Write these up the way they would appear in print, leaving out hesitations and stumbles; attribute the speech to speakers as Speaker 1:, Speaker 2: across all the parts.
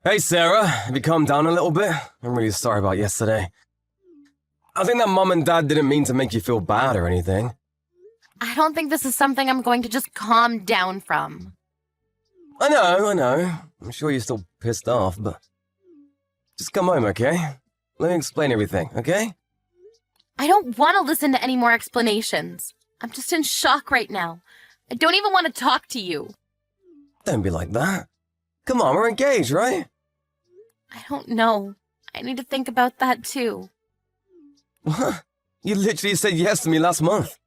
Speaker 1: Hey Sarah, have you calmed down a little bit? I'm really sorry about yesterday. I think that Mom and Dad didn't mean to make you feel bad or anything.
Speaker 2: I don't think this is something I'm going to just calm down from.
Speaker 1: I know. I'm sure you're still pissed off, but... Just come home, okay? Let me explain everything, okay?
Speaker 2: I don't want to listen to any more explanations. I'm just in shock right now. I don't even want to talk to you.
Speaker 1: Don't be like that. Come on, we're engaged, right?
Speaker 2: I don't know. I need to think about that too.
Speaker 1: What? You literally said yes to me last month.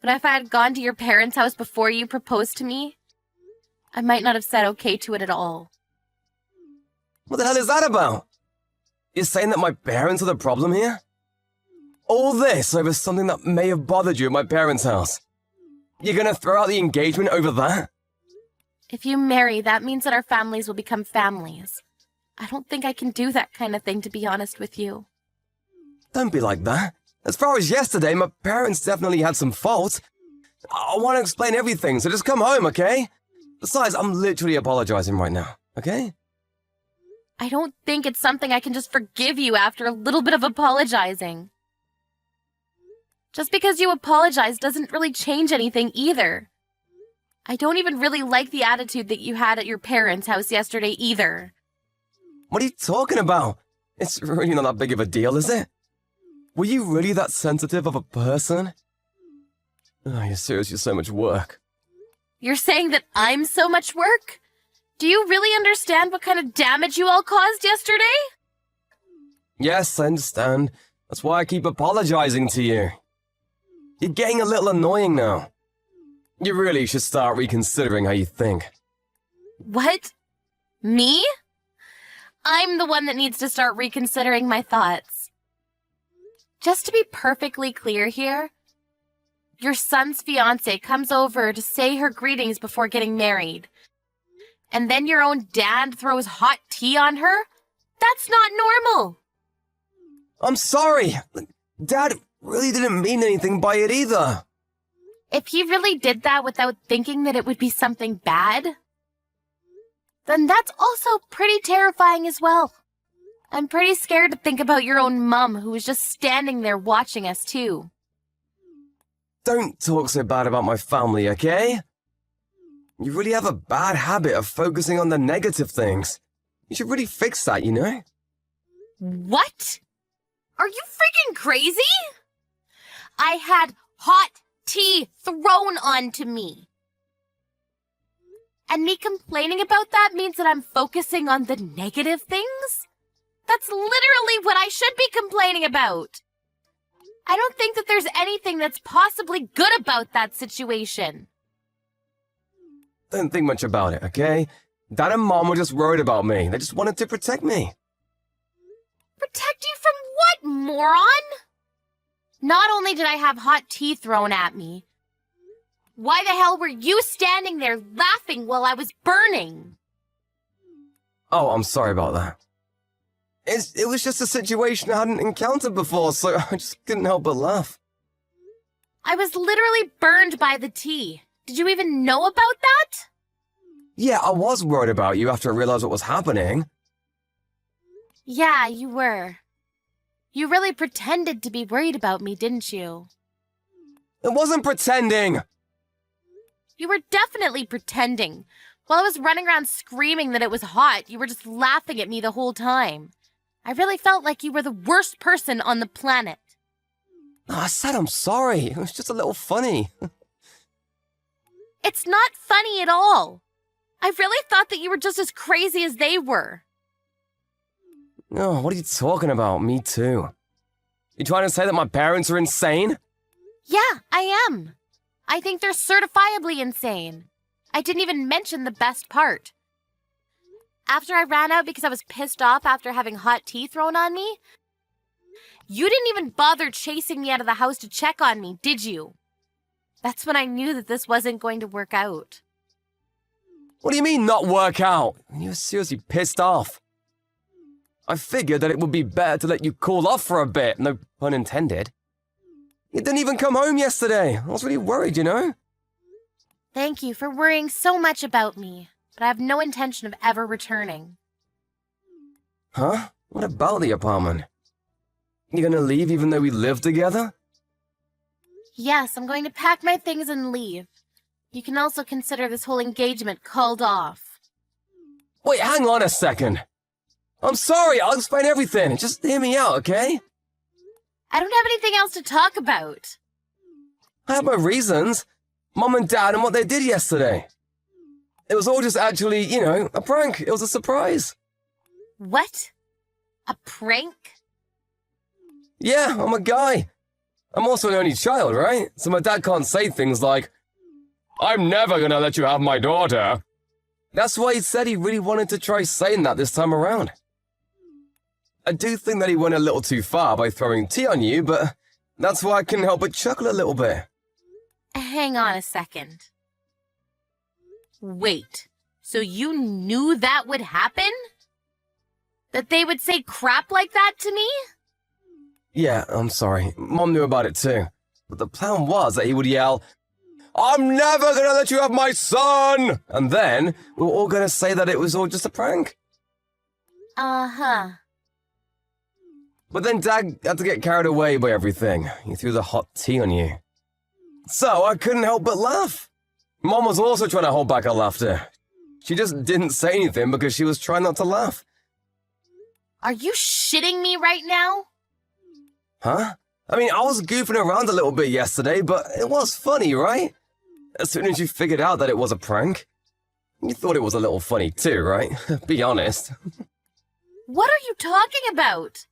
Speaker 2: But if I had gone to your parents' house before you proposed to me, I might not have said okay to it at all.
Speaker 1: What the hell is that about? You're saying that my parents are the problem here? All this over something that may have bothered you at my parents' house. You're gonna throw out the engagement over that?
Speaker 2: If you marry, that means that our families will become families. I don't think I can do that kind of thing, to be honest with you.
Speaker 1: Don't be like that. As far as yesterday, my parents definitely had some faults. I want to explain everything, so just come home, okay? Besides, I'm literally apologizing right now, okay?
Speaker 2: I don't think it's something I can just forgive you after a little bit of apologizing. Just because you apologize doesn't really change anything either. I don't even really like the attitude that you had at your parents' house yesterday either.
Speaker 1: What are you talking about? It's really not that big of a deal, is it? Were you really that sensitive of a person? Oh, you're seriously so much work.
Speaker 2: You're saying that I'm so much work? Do you really understand what kind of damage you all caused yesterday?
Speaker 1: Yes, I understand. That's why I keep apologizing to you. You're getting a little annoying now. You really should start reconsidering how you think.
Speaker 2: What? Me? I'm the one that needs to start reconsidering my thoughts. Just to be perfectly clear here, your son's fiancé comes over to say her greetings before getting married. And then your own dad throws hot tea on her? That's not normal.
Speaker 1: I'm sorry. Dad really didn't mean anything by it either.
Speaker 2: If he really did that without thinking that it would be something bad, then that's also pretty terrifying as well. I'm pretty scared to think about your own mum who was just standing there watching us too.
Speaker 1: Don't talk so bad about my family, okay? You really have a bad habit of focusing on the negative things. You should really fix that, you know?
Speaker 2: What? Are you freaking crazy? I had hot tea thrown onto me. And me complaining about that means that I'm focusing on the negative things? That's literally what I should be complaining about. I don't think that there's anything that's possibly good about that situation.
Speaker 1: Don't think much about it, okay? Dad and Mom were just worried about me. They just wanted to protect me.
Speaker 2: Protect you from what, moron? Not only did I have hot tea thrown at me, why the hell were you standing there laughing while I was burning?
Speaker 1: Oh, I'm sorry about that. It was just a situation I hadn't encountered before, so I just couldn't help but laugh.
Speaker 2: I was literally burned by the tea. Did you even know about that?
Speaker 1: Yeah, I was worried about you after I realized what was happening.
Speaker 2: Yeah, you were. You really pretended to be worried about me, didn't you?
Speaker 1: It wasn't pretending!
Speaker 2: You were definitely pretending. While I was running around screaming that it was hot, you were just laughing at me the whole time. I really felt like you were the worst person on the planet.
Speaker 1: No, I said I'm sorry. It was just a little funny.
Speaker 2: It's not funny at all. I really thought that you were just as crazy as they were.
Speaker 1: Oh, what are you talking about? Me too. You trying to say that my parents are insane?
Speaker 2: Yeah, I am. I think they're certifiably insane. I didn't even mention the best part. After I ran out because I was pissed off after having hot tea thrown on me, you didn't even bother chasing me out of the house to check on me, did you? That's when I knew that this wasn't going to work out.
Speaker 1: What do you mean, not work out? You were seriously pissed off. I figured that it would be better to let you cool off for a bit, no pun intended. You didn't even come home yesterday. I was really worried, you know?
Speaker 2: Thank you for worrying so much about me. but I have no intention of ever returning.
Speaker 1: Huh? What about the apartment? You gonna leave even though we live together?
Speaker 2: Yes, I'm going to pack my things and leave. You can also consider this whole engagement called off.
Speaker 1: Wait, hang on a second. I'm sorry, I'll explain everything. Just hear me out, okay?
Speaker 2: I don't have anything else to talk about.
Speaker 1: I have my reasons. Mom and Dad and what they did yesterday. It was all just actually, a prank. It was a surprise.
Speaker 2: What? A prank?
Speaker 1: Yeah, I'm a guy. I'm also an only child, right? So my dad can't say things like, "I'm never gonna let you have my daughter." That's why he said he really wanted to try saying that this time around. I do think that he went a little too far by throwing tea on you, but that's why I couldn't help but chuckle a little bit.
Speaker 2: Hang on a second. Wait, so you knew that would happen? That they would say crap like that to me?
Speaker 1: Yeah, I'm sorry. Mom knew about it too. But the plan was that he would yell, "I'm never gonna let you have my son!" And then we were all gonna say that it was all just a prank.
Speaker 2: Uh-huh.
Speaker 1: But then Dad had to get carried away by everything. He threw the hot tea on you. So I couldn't help but laugh. Mom was also trying to hold back her laughter. She just didn't say anything because she was trying not to laugh.
Speaker 2: Are you shitting me right now?
Speaker 1: Huh? I mean, I was goofing around a little bit yesterday, but it was funny, right? As soon as you figured out that it was a prank, you thought it was a little funny too, right? Be honest.
Speaker 2: What are you talking about?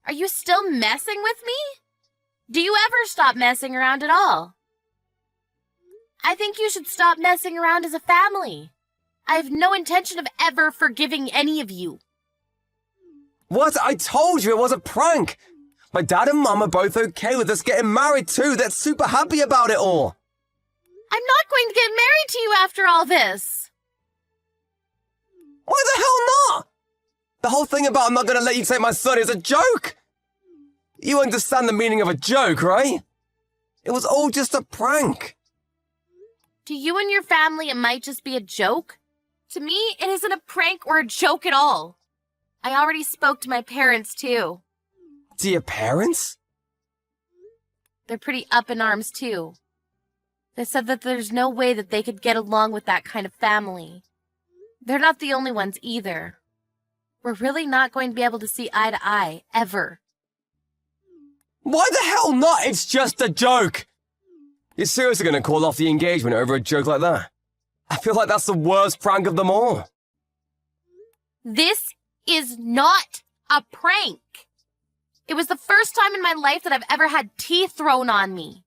Speaker 2: Are you still messing with me? Do you ever stop messing around at all? I think you should stop messing around as a family. I have no intention of ever forgiving any of you.
Speaker 1: What? I told you it was a prank! My dad and mom are both okay with us getting married too. They're super happy about it all.
Speaker 2: I'm not going to get married to you after all this.
Speaker 1: Why the hell not? The whole thing about I'm not going to let you take my son is a joke. You understand the meaning of a joke, right? It was all just a prank.
Speaker 2: To you and your family, it might just be a joke. To me, it isn't a prank or a joke at all. I already spoke to my parents, too.
Speaker 1: To your parents?
Speaker 2: They're pretty up in arms, too. They said that there's no way that they could get along with that kind of family. They're not the only ones either. We're really not going to be able to see eye to eye, ever.
Speaker 1: Why the hell not? It's just a joke. You're seriously going to call off the engagement over a joke like that? I feel like that's the worst prank of them all.
Speaker 2: This is not a prank. It was the first time in my life that I've ever had tea thrown on me.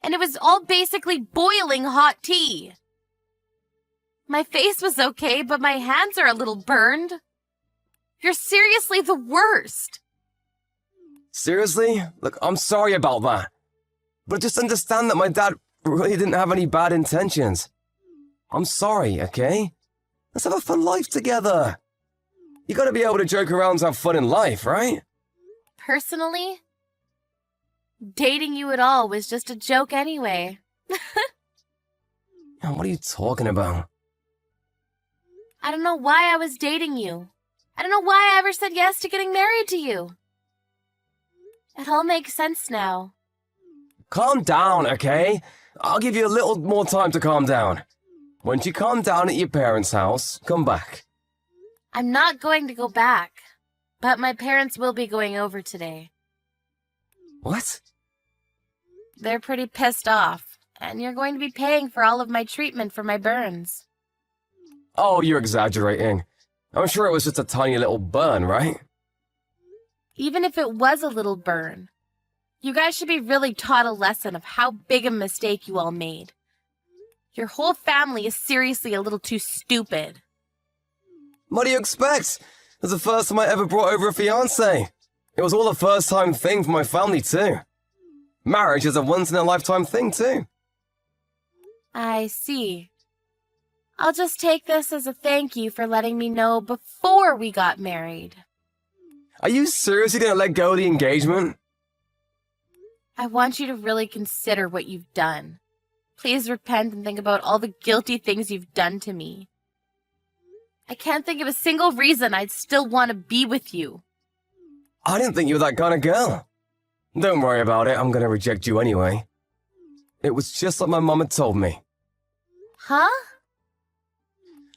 Speaker 2: And it was all basically boiling hot tea. My face was okay, but my hands are a little burned. You're seriously the worst.
Speaker 1: Seriously? Look, I'm sorry about that. But just understand that my dad really didn't have any bad intentions. I'm sorry, okay? Let's have a fun life together. You gotta be able to joke around to have fun in life, right?
Speaker 2: Personally, dating you at all was just a joke anyway.
Speaker 1: What are you talking about?
Speaker 2: I don't know why I was dating you. I don't know why I ever said yes to getting married to you. It all makes sense now.
Speaker 1: Calm down, okay? I'll give you a little more time to calm down. Once you calm down at your parents' house, come back.
Speaker 2: I'm not going to go back, but my parents will be going over today.
Speaker 1: What?
Speaker 2: They're pretty pissed off, and you're going to be paying for all of my treatment for my burns.
Speaker 1: Oh, you're exaggerating. I'm sure it was just a tiny little burn, right?
Speaker 2: Even if it was a little burn, you guys should be really taught a lesson of how big a mistake you all made. Your whole family is seriously a little too stupid.
Speaker 1: What do you expect? It was the first time I ever brought over a fiancé. It was all a first-time thing for my family, too. Marriage is a once-in-a-lifetime thing, too.
Speaker 2: I see. I'll just take this as a thank you for letting me know before we got married.
Speaker 1: Are you seriously gonna let go of the engagement?
Speaker 2: I want you to really consider what you've done. Please repent and think about all the guilty things you've done to me. I can't think of a single reason I'd still want to be with you.
Speaker 1: I didn't think you were that kind of girl. Don't worry about it, I'm gonna reject you anyway. It was just like my mom had told me.
Speaker 2: Huh?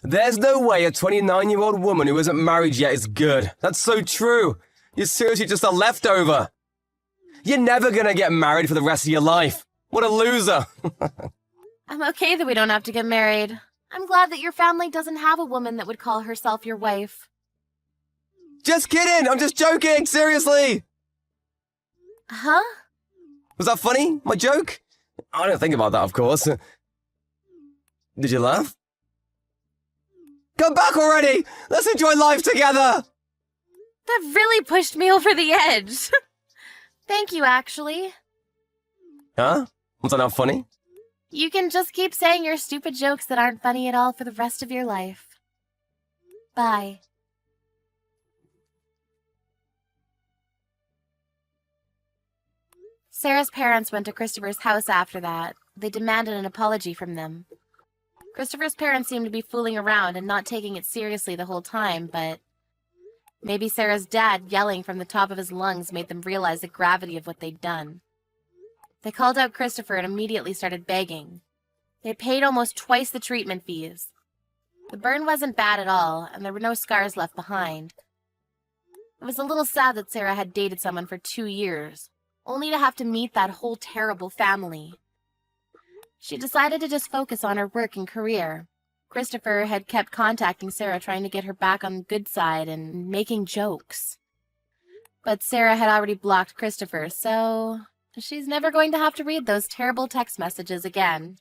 Speaker 1: There's no way a 29-year-old woman who isn't married yet is good. That's so true. You're seriously just a leftover. You're never gonna get married for the rest of your life. What a loser.
Speaker 2: I'm okay that we don't have to get married. I'm glad that your family doesn't have a woman that would call herself your wife.
Speaker 1: Just kidding, I'm just joking, seriously.
Speaker 2: Huh?
Speaker 1: Was that funny, my joke? I don't think about that, of course. Did you laugh? Come back already! Let's enjoy life together!
Speaker 2: That really pushed me over the edge. Thank you, actually.
Speaker 1: Huh? Was that not funny?
Speaker 2: You can just keep saying your stupid jokes that aren't funny at all for the rest of your life. Bye. Sarah's parents went to Christopher's house after that. They demanded an apology from them. Christopher's parents seemed to be fooling around and not taking it seriously the whole time, but maybe Sarah's dad yelling from the top of his lungs made them realize the gravity of what they'd done. They called out Christopher and immediately started begging. They paid almost twice the treatment fees. The burn wasn't bad at all, and there were no scars left behind. It was a little sad that Sarah had dated someone for 2 years, only to have to meet that whole terrible family. She decided to just focus on her work and career. Christopher had kept contacting Sarah, trying to get her back on the good side and making jokes. But Sarah had already blocked Christopher, so she's never going to have to read those terrible text messages again.